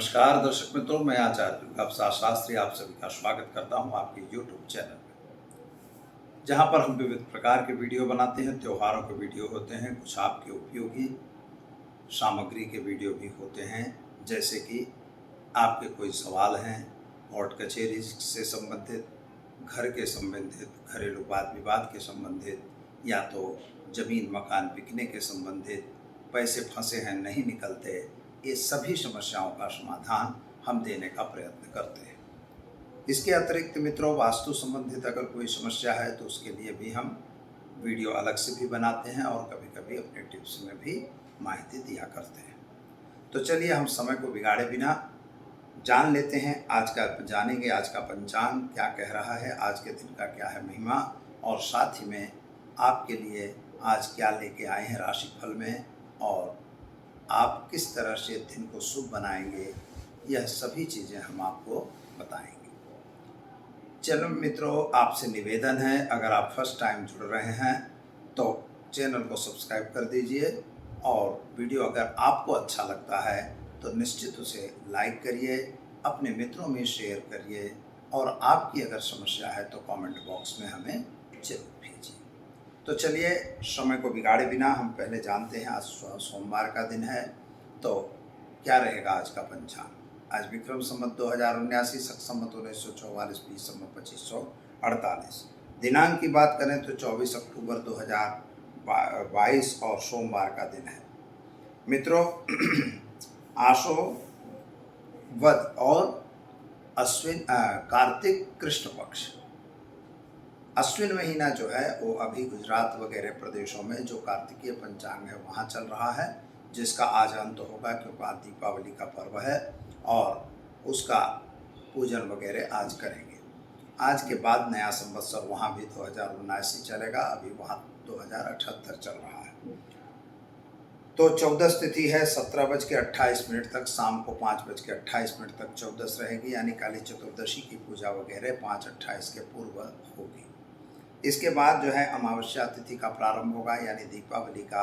नमस्कार दर्शक मित्रों, मैं आचार्य दुर्गाप्रसाद शास्त्री आप सभी का स्वागत करता हूं आपके YouTube चैनल में, जहां पर हम विविध प्रकार के वीडियो बनाते हैं। त्योहारों के वीडियो होते हैं, कुछ आपके उपयोगी सामग्री के वीडियो भी होते हैं, जैसे कि आपके कोई सवाल हैं कोर्ट कचहरी से संबंधित, घर के संबंधित, घरेलू वाद विवाद के संबंधित, या तो जमीन मकान बिकने के संबंधित, पैसे फंसे हैं नहीं निकलते, ये सभी समस्याओं का समाधान हम देने का प्रयत्न करते हैं। इसके अतिरिक्त मित्रों, वास्तु संबंधित अगर कोई समस्या है तो उसके लिए भी हम वीडियो अलग से भी बनाते हैं और कभी कभी अपने टिप्स में भी माहिती दिया करते हैं। तो चलिए हम समय को बिगाड़े बिना जान लेते हैं, जानेंगे आज का पंचांग क्या कह रहा है, आज के दिन का क्या है महिमा, और साथ ही में आपके लिए आज क्या लेके आए हैं राशिफल में, और आप किस तरह से दिन को शुभ बनाएंगे, यह सभी चीज़ें हम आपको बताएंगे। चलो मित्रों, आपसे निवेदन है, अगर आप फर्स्ट टाइम जुड़ रहे हैं तो चैनल को सब्सक्राइब कर दीजिए, और वीडियो अगर आपको अच्छा लगता है तो निश्चित उसे लाइक करिए, अपने मित्रों में शेयर करिए, और आपकी अगर समस्या है तो कमेंट बॉक्स में हमें जरूर भेजिए। तो चलिए समय को बिगाड़े बिना हम पहले जानते हैं, आज सोमवार का दिन है, तो क्या रहेगा आज का पंचांग। आज विक्रम संवत 2079, शक संवत 1944, बीस संवत 2548। दिनांक की बात करें तो 24 अक्टूबर 2022 और सोमवार का दिन है मित्रों। आशो वद और कार्तिक कृष्ण पक्ष, अश्विन महीना जो है वो अभी गुजरात वगैरह प्रदेशों में जो कार्तिकीय पंचांग है वहाँ चल रहा है, जिसका आज अंत होगा, क्योंकि आज दीपावली का पर्व है और उसका पूजन वगैरह आज करेंगे। आज के बाद नया संवत्सर वहाँ भी 2019 ही चलेगा, अभी वहाँ 2078 चल रहा है। तो 14 तिथि है, 17:28 तक, शाम को 5:28 तक 14 रहेगी, यानी काली चतुर्दशी की पूजा वगैरह 5:28 के पूर्व होगी। इसके बाद जो है अमावस्या तिथि का प्रारंभ होगा, यानी दीपावली का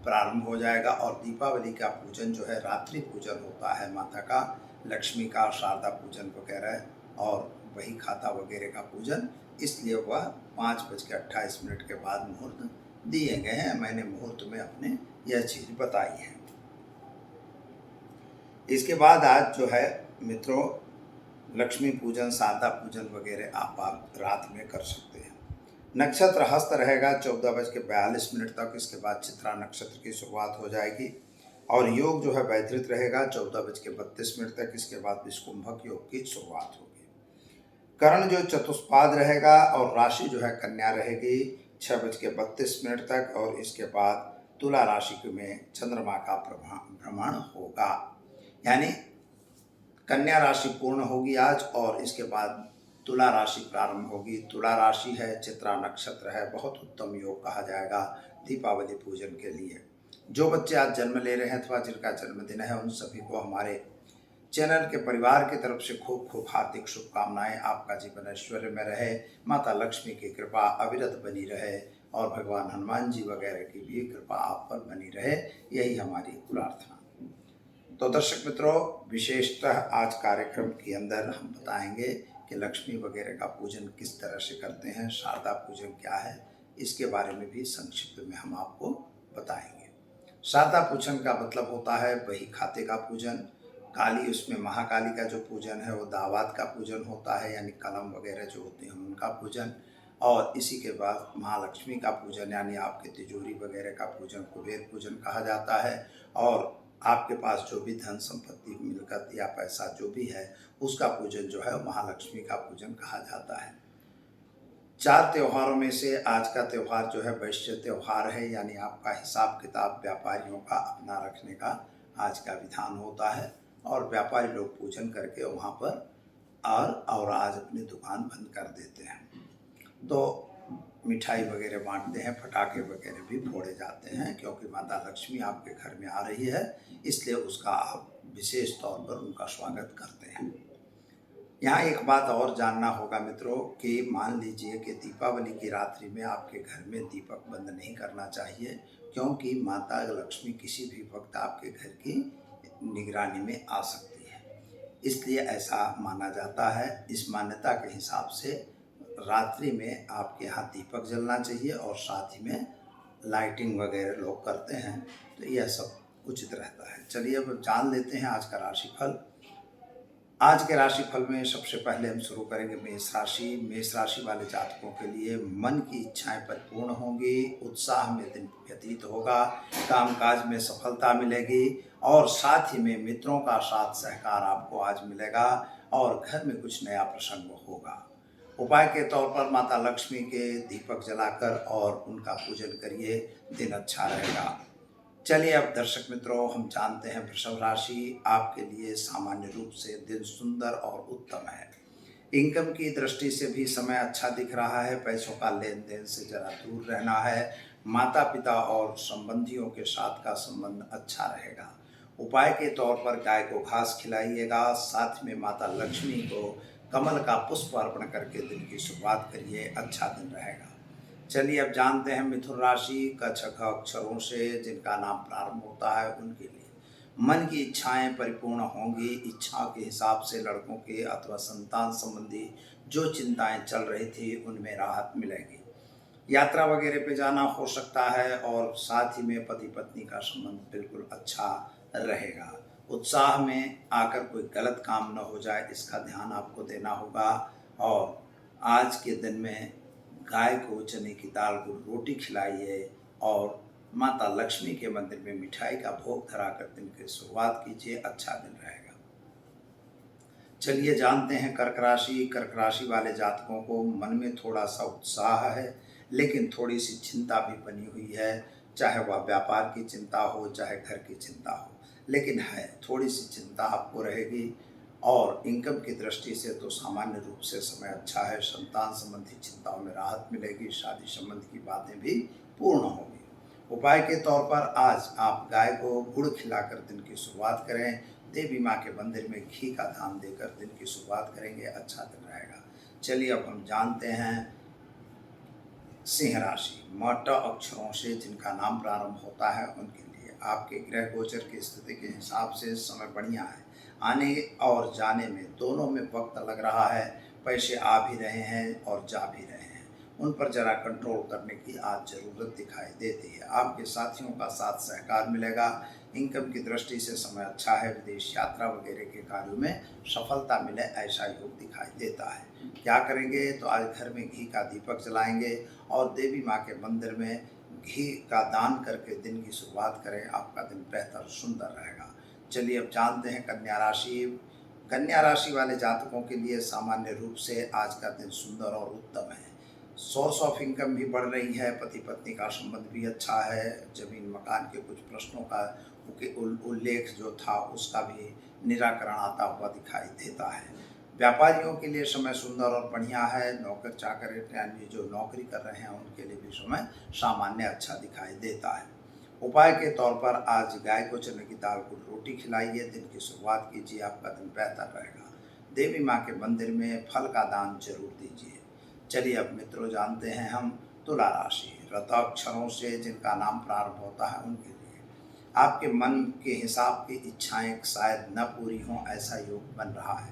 प्रारंभ हो जाएगा, और दीपावली का पूजन जो है रात्रि पूजन होता है माता का, लक्ष्मी का, शारदा पूजन वगैरह, और वही खाता वगैरह का पूजन, इसलिए वह 5:28 के बाद मुहूर्त दिए गए हैं। मैंने मुहूर्त में अपने यह चीज़ बताई है। इसके बाद आज जो है मित्रों लक्ष्मी पूजन, शारदा पूजन वगैरह आप रात में कर सकते हैं। नक्षत्र हस्त रहेगा 14:42 तक, इसके बाद चित्रा नक्षत्र की शुरुआत हो जाएगी, और योग जो है वैधृत रहेगा 14:32 तक, इसके बाद विष्कुंभक योग की शुरुआत होगी। करण जो चतुष्पाद रहेगा, और राशि जो है कन्या रहेगी 6:32 तक, और इसके बाद तुला राशि में चंद्रमा का भ्रमण होगा, यानी कन्या राशि पूर्ण होगी आज, और इसके बाद तुला राशि प्रारंभ होगी। तुला राशि है, चित्रा नक्षत्र है, बहुत उत्तम योग कहा जाएगा दीपावली पूजन के लिए। जो बच्चे आज जन्म ले रहे हैं अथवा जिनका जन्मदिन है, उन सभी को हमारे चैनल के परिवार की तरफ से खूब खूब हार्दिक शुभकामनाएं। आपका जीवन ऐश्वर्य में रहे, माता लक्ष्मी की कृपा अविरत बनी रहे, और भगवान हनुमान जी वगैरह की भी कृपा आप पर बनी रहे, यही हमारी प्रार्थना। तो दर्शक मित्रों, विशेषतः आज कार्यक्रम के अंदर हम बताएंगे कि लक्ष्मी वगैरह का पूजन किस तरह से करते हैं, शारदा पूजन क्या है, इसके बारे में भी संक्षिप्त में हम आपको बताएंगे। शारदा पूजन का मतलब होता है वही खाते का पूजन। काली, उसमें महाकाली का जो पूजन है वो दावात का पूजन होता है, यानी कलम वगैरह जो होते हैं उनका पूजन, और इसी के बाद महालक्ष्मी का पूजन, यानी आपके तिजोरी वगैरह का पूजन कुबेर पूजन कहा जाता है, और आपके पास जो भी धन संपत्ति मिलकत या पैसा जो भी है उसका पूजन जो है महालक्ष्मी का पूजन कहा जाता है। 4 त्योहारों में से आज का त्यौहार जो है वैश्य त्यौहार है, यानी आपका हिसाब किताब व्यापारियों का अपना रखने का आज का विधान होता है, और व्यापारी लोग पूजन करके वहाँ पर और आज अपनी दुकान बंद कर देते हैं। तो मिठाई वगैरह बांटते हैं, पटाखे वगैरह भी फोड़े जाते हैं, क्योंकि माता लक्ष्मी आपके घर में आ रही है, इसलिए उसका आप विशेष तौर पर उनका स्वागत करते हैं। यहाँ एक बात और जानना होगा मित्रों कि मान लीजिए कि दीपावली की रात्रि में आपके घर में दीपक बंद नहीं करना चाहिए, क्योंकि माता लक्ष्मी किसी भी वक्त आपके घर की निगरानी में आ सकती है। इसलिए ऐसा माना जाता है। इस मान्यता के हिसाब से रात्रि में आपके यहाँ दीपक जलना चाहिए और साथ ही में लाइटिंग वगैरह लोग करते हैं, तो यह सब उचित रहता है। चलिए अब जान लेते हैं आज का राशिफल। आज के राशिफल में सबसे पहले हम शुरू करेंगे मेष राशि। मेष राशि वाले जातकों के लिए मन की इच्छाएं परिपूर्ण होंगी, उत्साह में दिन व्यतीत होगा, कामकाज में सफलता मिलेगी और साथ ही में मित्रों का साथ सहकार आपको आज मिलेगा और घर में कुछ नया प्रसंग होगा। उपाय के तौर पर माता लक्ष्मी के दीपक जलाकर और उनका पूजन करिए, दिन अच्छा रहेगा। चलिए अब दर्शक मित्रों हम जानते हैं वृषभ राशि। आपके लिए सामान्य रूप से दिन सुंदर और उत्तम है। इनकम की दृष्टि से भी समय अच्छा दिख रहा है। पैसों का लेन देन से जरा दूर रहना है। माता पिता और संबंधियों के साथ का संबंध अच्छा रहेगा। उपाय के तौर पर गाय को घास खिलाइएगा। साथ में माता लक्ष्मी को कमल का पुष्प अर्पण करके दिन की शुरुआत करिए, अच्छा दिन रहेगा। चलिए अब जानते हैं मिथुन राशि। क छ ख अक्षरों से जिनका नाम प्रारंभ होता है उनके लिए मन की इच्छाएं परिपूर्ण होंगी। इच्छा के हिसाब से लड़कों के अथवा संतान संबंधी जो चिंताएं चल रही थी उनमें राहत मिलेगी। यात्रा वगैरह पे जाना हो सकता है और साथ ही में पति पत्नी का संबंध बिल्कुल अच्छा रहेगा। उत्साह में आकर कोई गलत काम न हो जाए, इसका ध्यान आपको देना होगा। और आज के दिन में गाय को चने की दाल को रोटी खिलाइए और माता लक्ष्मी के मंदिर में मिठाई का भोग धराकर दिन की शुरुआत कीजिए, अच्छा दिन रहेगा। चलिए जानते हैं कर्क राशि। कर्क राशि वाले जातकों को मन में थोड़ा सा उत्साह है, लेकिन थोड़ी सी चिंता भी बनी हुई है। चाहे वह व्यापार की चिंता हो चाहे घर की चिंता हो, लेकिन है थोड़ी सी चिंता आपको रहेगी। और इनकम की दृष्टि से तो सामान्य रूप से समय अच्छा है। संतान संबंधी चिंताओं में राहत मिलेगी। शादी संबंधी की बातें भी पूर्ण होंगी। उपाय के तौर पर आज आप गाय को गुड़ खिलाकर दिन की शुरुआत करें। देवी माँ के मंदिर में घी का दान देकर दिन की शुरुआत करेंगे, अच्छा दिन रहेगा। चलिए अब हम जानते हैं सिंह राशि। मट अक्षरों से जिनका नाम प्रारंभ होता है उनके लिए आपके ग्रह गोचर की स्थिति के हिसाब से समय बढ़िया है। आने और जाने में दोनों में वक्त लग रहा है। पैसे आ भी रहे हैं और जा भी रहे हैं, उन पर जरा कंट्रोल करने की आज ज़रूरत दिखाई देती है। आपके साथियों का साथ सहकार मिलेगा। इनकम की दृष्टि से समय अच्छा है। विदेश यात्रा वगैरह के कार्यों में सफलता मिले ऐसा योग दिखाई देता है। क्या करेंगे तो आज घर में घी का दीपक जलाएंगे और देवी माँ के मंदिर में घी का दान करके दिन की शुरुआत करें, आपका दिन बेहतर सुंदर रहेगा। चलिए अब जानते हैं कन्या राशि। कन्या राशि वाले जातकों के लिए सामान्य रूप से आज का दिन सुंदर और उत्तम है। सोर्स ऑफ इनकम भी बढ़ रही है। पति पत्नी का संबंध भी अच्छा है। जमीन मकान के कुछ प्रश्नों का उल्लेख जो था उसका भी निराकरण आता हुआ दिखाई देता है। व्यापारियों के लिए समय सुंदर और बढ़िया है। नौकर चाकर यानी जो नौकरी कर रहे हैं उनके लिए भी समय सामान्य अच्छा दिखाई देता है। उपाय के तौर पर आज गाय को चने की दाल को रोटी खिलाइए, दिन की शुरुआत कीजिए, आपका दिन बेहतर रहेगा। देवी माँ के मंदिर में फल का दान जरूर दीजिए। चलिए अब मित्रों जानते हैं हम तुला राशि। रत अक्षरों से जिनका नाम प्रारंभ होता है उनके लिए आपके मन के हिसाब की इच्छाएं शायद न पूरी हों ऐसा योग बन रहा है।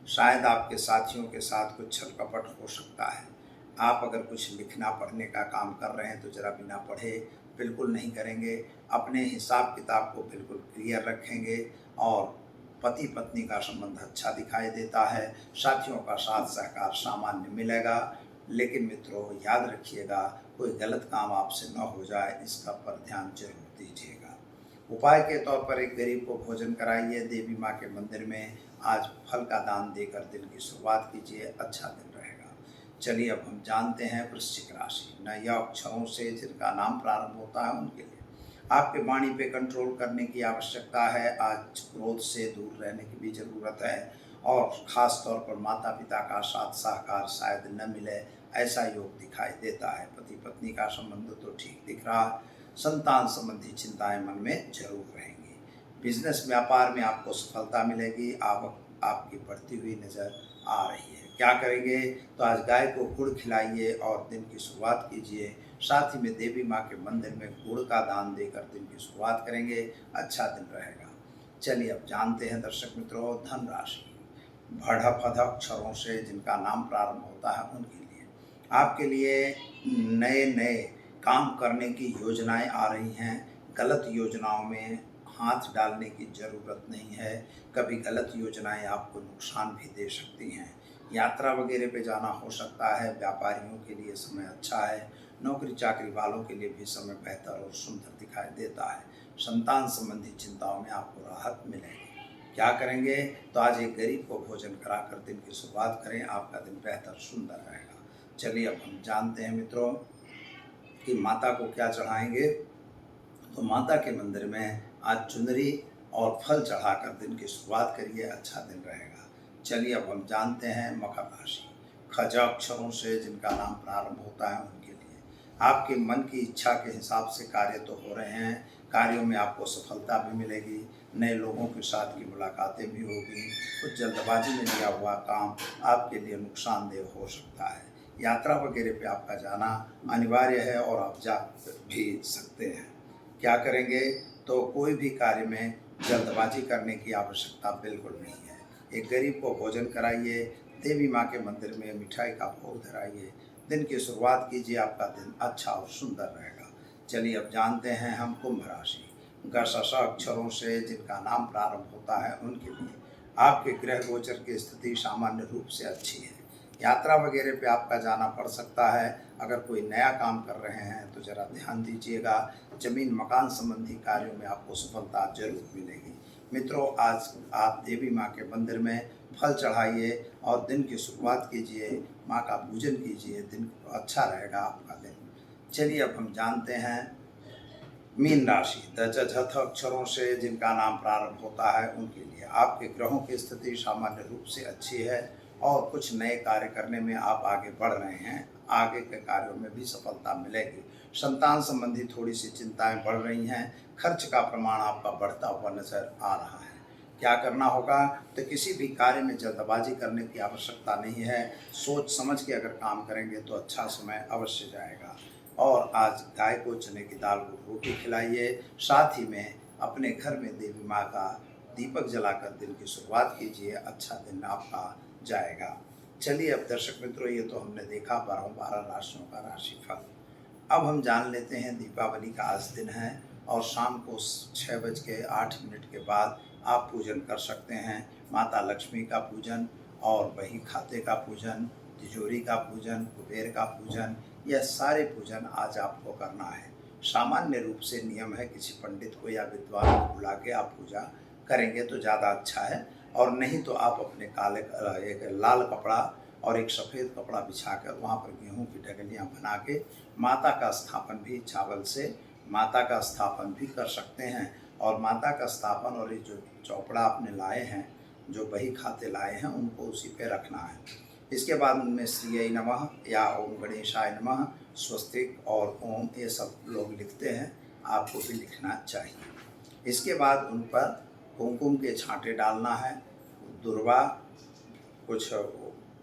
शायद आपके साथियों के साथ कुछ छल कपट हो सकता है। आप अगर कुछ लिखना पढ़ने का काम कर रहे हैं तो जरा बिना पढ़े बिल्कुल नहीं करेंगे। अपने हिसाब किताब को बिल्कुल क्लियर रखेंगे और पति पत्नी का संबंध अच्छा दिखाई देता है। साथियों का साथ सहकार सामान्य मिलेगा। लेकिन मित्रों याद रखिएगा कोई गलत काम आपसे न हो जाए, इसका पर ध्यान जरूर दीजिएगा। उपाय के तौर पर एक गरीब को भोजन कराइए। देवी माँ के मंदिर में आज फल का दान देकर दिन की शुरुआत कीजिए, अच्छा दिन रहेगा। चलिए अब हम जानते हैं वृश्चिक राशि। न यह अक्षरों से जिनका नाम प्रारंभ होता है उनके लिए आपके वाणी पे कंट्रोल करने की आवश्यकता है। आज क्रोध से दूर रहने की भी ज़रूरत है और ख़ास तौर पर माता पिता का साथ सहकार शायद न मिले ऐसा योग दिखाई देता है। पति पत्नी का संबंध तो ठीक दिख रहा, संतान संबंधी चिंताएं मन में जरूर रहेंगी। बिजनेस व्यापार में आपको सफलता मिलेगी। आवक आपकी बढ़ती हुई नज़र आ रही है। क्या करेंगे तो आज गाय को गुड़ खिलाइए और दिन की शुरुआत कीजिए। साथ ही में देवी माँ के मंदिर में गुड़ का दान देकर दिन की शुरुआत करेंगे, अच्छा दिन रहेगा। चलिए अब जानते हैं दर्शक मित्रों धन राशि। भड़भद अक्षरों से जिनका नाम प्रारंभ होता है उनके लिए। आपके लिए नए नए काम करने की योजनाएं आ रही हैं। गलत योजनाओं में हाथ डालने की ज़रूरत नहीं है। कभी गलत योजनाएं आपको नुकसान भी दे सकती हैं। यात्रा वगैरह पे जाना हो सकता है। व्यापारियों के लिए समय अच्छा है। नौकरी चाकरी वालों के लिए भी समय बेहतर और सुंदर दिखाई देता है। संतान संबंधी चिंताओं में आपको राहत मिलेगी। क्या करेंगे? तो आज एक गरीब को भोजन कराकर दिन की शुरुआत करें, आपका दिन बेहतर सुंदर रहेगा। चलिए अब हम जानते हैं मित्रों कि माता को क्या चढ़ाएंगे। तो माता के मंदिर में आज चुनरी और फल चढ़ाकर दिन की शुरुआत करिए, अच्छा दिन रहेगा। चलिए अब हम जानते हैं मकर राशि। खज अक्षरों से जिनका नाम प्रारंभ होता है उनके लिए आपके मन की इच्छा के हिसाब से कार्य तो हो रहे हैं। कार्यों में आपको सफलता भी मिलेगी। नए लोगों के साथ की मुलाकातें भी होगी। कुछ जल्दबाजी में लिया हुआ काम आपके लिए नुकसानदेह हो सकता है। यात्रा वगैरह पे आपका जाना अनिवार्य है और आप जा भी सकते हैं। क्या करेंगे? तो कोई भी कार्य में जल्दबाजी करने की आवश्यकता बिल्कुल नहीं है। एक गरीब को भोजन कराइए, देवी माँ के मंदिर में मिठाई का भोग धराइए, दिन की शुरुआत कीजिए, आपका दिन अच्छा और सुंदर रहेगा। चलिए अब जानते हैं हम कुंभ राशि। गशश अक्षरों से जिनका नाम प्रारंभ होता है उनके लिए आपके ग्रह गोचर की स्थिति सामान्य रूप से अच्छी है। यात्रा वगैरह पे आपका जाना पड़ सकता है। अगर कोई नया काम कर रहे हैं तो ज़रा ध्यान दीजिएगा। जमीन मकान संबंधी कार्यों में आपको सफलता जरूर मिलेगी। मित्रों, आज आप देवी माँ के मंदिर में फल चढ़ाइए और दिन की शुरुआत कीजिए, माँ का पूजन कीजिए, दिन अच्छा रहेगा आपका दिन। चलिए अब हम जानते हैं मीन राशि। दजझथ अक्षरों से जिनका नाम प्रारंभ होता है उनके लिए आपके ग्रहों की स्थिति सामान्य रूप से अच्छी है और कुछ नए कार्य करने में आप आगे बढ़ रहे हैं। आगे के कार्यों में भी सफलता मिलेगी। संतान संबंधी थोड़ी सी चिंताएं बढ़ रही हैं। खर्च का प्रमाण आपका बढ़ता हुआ नजर आ रहा है। क्या करना होगा? तो किसी भी कार्य में जल्दबाजी करने की आवश्यकता नहीं है। सोच समझ के अगर काम करेंगे तो अच्छा समय अवश्य जाएगा। और आज गाय को चने की दाल को रोटी खिलाइए। साथ ही में अपने घर में देवी माँ का दीपक जलाकर दिन की शुरुआत कीजिए, अच्छा दिन आपका जाएगा। चलिए अब दर्शक मित्रों, ये तो हमने देखा 12 राशियों का राशिफल। अब हम जान लेते हैं दीपावली का आज दिन है और शाम को 6:08 के बाद आप पूजन कर सकते हैं। माता लक्ष्मी का पूजन और बही खाते का पूजन, तिजोरी का पूजन, कुबेर का पूजन, यह सारे पूजन आज आपको करना है। सामान्य रूप से नियम है किसी पंडित को या विद्वान को बुला के आप पूजा करेंगे तो ज़्यादा अच्छा है। और नहीं तो आप अपने एक लाल कपड़ा और एक सफ़ेद कपड़ा बिछाकर वहाँ पर गेहूं की ढगलियाँ बना के माता का स्थापन भी चावल से माता का स्थापन भी कर सकते हैं। और माता का स्थापन और ये जो चौपड़ा आपने लाए हैं, जो बही खाते लाए हैं, उनको उसी पे रखना है। इसके बाद उनमें श्रीय नमः या ओम गणेशाय नमः, स्वस्तिक और ओम ये सब लोग लिखते हैं, आपको भी लिखना चाहिए। इसके बाद उन पर कुमकुम के छांटे डालना है। दुर्वा कुछ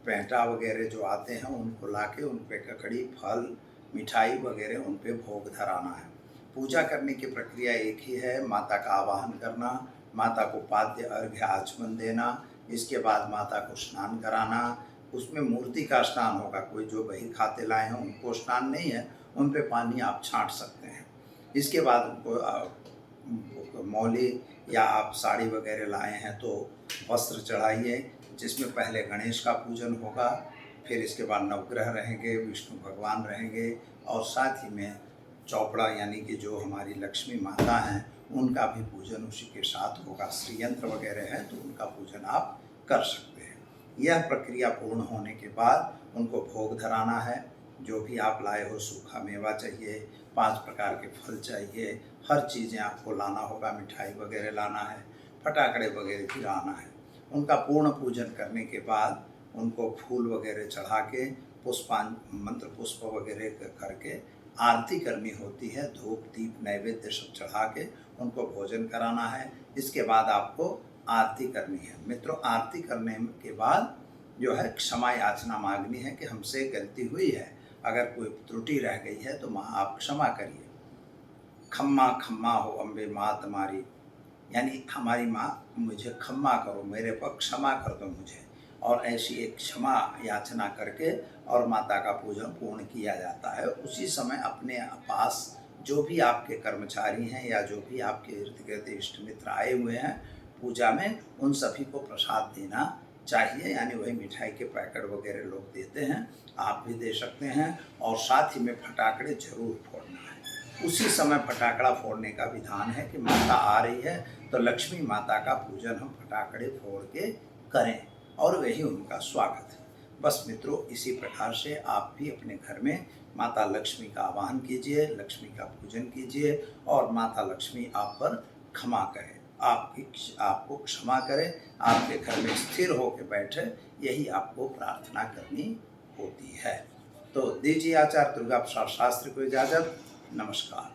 पेंटा वगैरह जो आते हैं उनको लाके उन पे ककड़ी फल मिठाई वगैरह उन पे भोग धराना है। पूजा करने की प्रक्रिया एक ही है। माता का आवाहन करना, माता को पाद्य अर्घ्य आचमन देना, इसके बाद माता को स्नान कराना। उसमें मूर्ति का स्नान होगा। कोई जो बही खाते लाए हैं उनको स्नान नहीं है, उन पे पानी आप छांट सकते हैं। इसके बाद उनको मौली या आप साड़ी वगैरह लाए हैं तो वस्त्र चढ़ाइए, जिसमें पहले गणेश का पूजन होगा, फिर इसके बाद नवग्रह रहेंगे, विष्णु भगवान रहेंगे और साथ ही में चौपड़ा यानी कि जो हमारी लक्ष्मी माता हैं उनका भी पूजन उसी के साथ होगा। श्रीयंत्र वगैरह है तो उनका पूजन आप कर सकते हैं। यह प्रक्रिया पूर्ण होने के बाद उनको भोग धराना है। जो भी आप लाए हो, सूखा मेवा चाहिए, 5 प्रकार के फल चाहिए, हर चीज़ें आपको लाना होगा। मिठाई वगैरह लाना है, फटाकड़े वगैरह भी लाना है। उनका पूर्ण पूजन करने के बाद उनको फूल वगैरह चढ़ा के मंत्र पुष्प वगैरह करके आरती करनी होती है। धूप दीप नैवेद्य सब चढ़ा के उनको भोजन कराना है। इसके बाद आपको आरती करनी है। मित्रों, आरती करने के बाद जो है क्षमा याचना मांगनी है कि हमसे गलती हुई है, अगर कोई त्रुटि रह गई है तो माँ आप क्षमा करिए। खम्मा खम्मा हो अम्बे माँ तुम्हारी, यानी हमारी माँ मुझे क्षमा करो, मेरे पर क्षमा कर दो मुझे। और ऐसी एक क्षमा याचना करके और माता का पूजन पूर्ण किया जाता है। उसी समय अपने पास जो भी आपके कर्मचारी हैं या जो भी आपके इर्द गिर्द इष्ट मित्र आए हुए हैं पूजा में, उन सभी को प्रसाद देना चाहिए। यानी वही मिठाई के पैकेट वगैरह लोग देते हैं, आप भी दे सकते हैं। और साथ ही में फटाकड़े जरूर फोड़ना है। उसी समय फटाकड़ा फोड़ने का विधान है कि माता आ रही है तो लक्ष्मी माता का पूजन हम फटाकड़े फोड़ के करें और वही उनका स्वागत है। बस मित्रों, इसी प्रकार से आप भी अपने घर में माता लक्ष्मी का आवाहन कीजिए, लक्ष्मी का पूजन कीजिए और माता लक्ष्मी आप पर क्षमा करें, आपको क्षमा करें, आपके घर में स्थिर होकर बैठे, यही आपको प्रार्थना करनी होती है। तो दीजिए आचार्य दुर्गा प्रसाद शास्त्री को इजाज़त। नमस्कार।